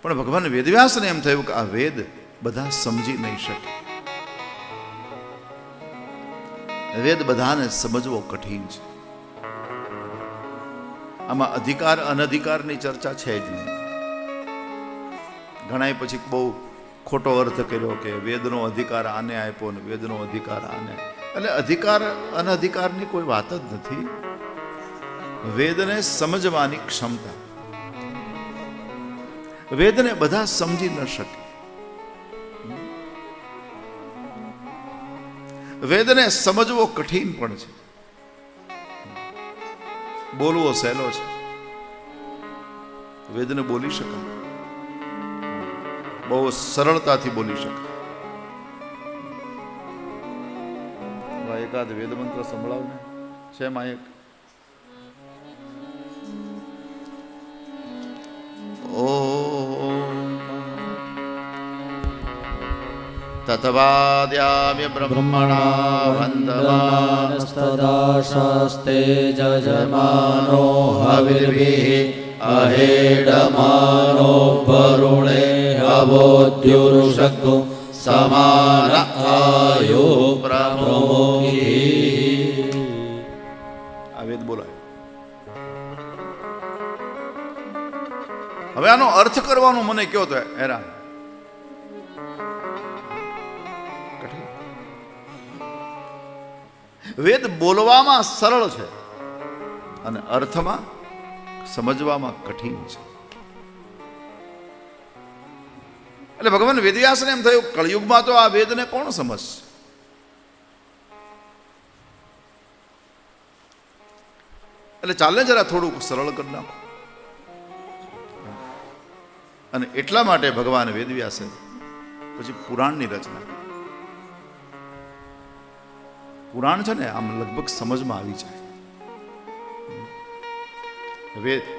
પણ ભગવાન વેદવ્યાસને એમ થયું કે આ વેદ બધા સમજી નહીં શકે, વેદ બધાને સમજવો કઠિન છે. આમાં અધિકાર અનધિકારની ચર્ચા છે જ નહીં. ઘણા પછી બહુ ખોટો અર્થ કર્યો કે વેદનો અધિકાર આને આપ્યો ને વેદનો અધિકાર આને. એટલે અધિકાર અનધિકારની કોઈ વાત જ નથી. વેદને સમજવાની ક્ષમતા. વેદને બધા સમજી ન શકે. વેદને સમજવો કઠિન પણ છે, બોલવો સહેલો છે. વેદને બોલી શકાય, બહુ સરળતાથી બોલી શકાય. એકાદ વેદ મંત્ર સંભળાવ ને છે માં એક. તત્વાદ્યામ્ય બ્રહ્મણા વંદમાનસ્તદાશાસ્તે જજમાનો હવિર્ભિઃ અહેડમાનો વરુણે અવોદ્યુરુષક્તુ સમાન આયો પ્રમોહી. આ વેદ બોલાય. હવે આનો અર્થ કરવાનો મને કયો તો હેરાન. વેદ બોલવામાં સરળ છે અને અર્થમાં સમજવામાં કઠિન છે. એટલે ભગવાન વેદવ્યાસને એમ થયું કળયુગમાં તો આ વેદને કોણ સમજશે? એટલે ચાલે જરા થોડુંક સરળ કરી નાખો. અને એટલા માટે ભગવાન વેદવ્યાસે પછી પુરાણની રચના. પુરાણ છે ને આમ લગભગ સમજમાં આવી જાય.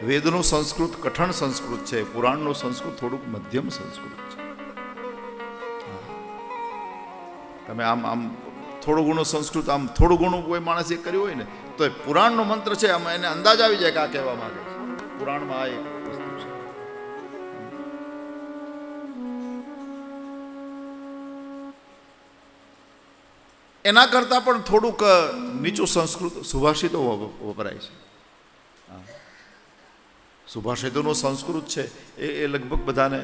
વેદનું સંસ્કૃત કઠણ સંસ્કૃત છે, પુરાણનું સંસ્કૃત થોડુંક મધ્યમ સંસ્કૃત છે. તમે આમ આમ થોડું ઘણું સંસ્કૃત આમ થોડું ઘણું કોઈ માણસે કર્યું હોય ને તો એ પુરાણનો મંત્ર છે, આમાં એને અંદાજ આવી જાય કે આ કહેવા માંગે છે. પુરાણમાં આ એક વસ્તુ છે. એના કરતાં પણ થોડુંક નીચું સંસ્કૃત સુભાષિતો વપરાય છે. સુભાષિતોનું સંસ્કૃત છે એ લગભગ બધાને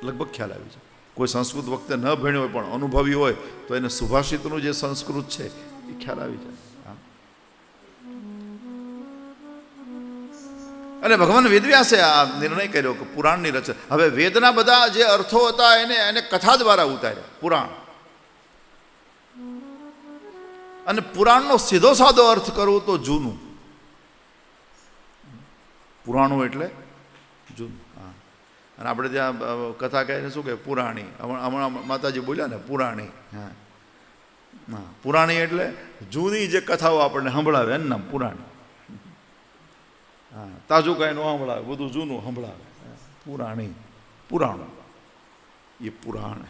લગભગ ખ્યાલ આવી જાય. કોઈ સંસ્કૃત વખતે ન ભણ્યો હોય પણ અનુભવી હોય તો એને સુભાષિતનું જે સંસ્કૃત છે એ ખ્યાલ આવી જાય. અને ભગવાન વેદવ્યાસે આ નિર્ણય કર્યો કે પુરાણની રચના. હવે વેદના બધા જે અર્થો હતા એને કથા દ્વારા ઉતાર્યા પુરાણ. અને પુરાણનો સીધો સાદો અર્થ કરવો તો જૂનું. પુરાણું એટલે જૂનું. હા. અને આપણે ત્યાં કથા કહીને શું કહે પુરાણી. હમણાં માતાજી બોલ્યા ને પુરાણી. હા હા, પુરાણી એટલે જૂની જે કથાઓ આપણને સંભળાવે એનું નામ પુરાણી. હા, તાજું કાંઈ ન સંભળાવે, બધું જૂનું સંભળાવે. પુરાણી, પુરાણું એ પુરાણ.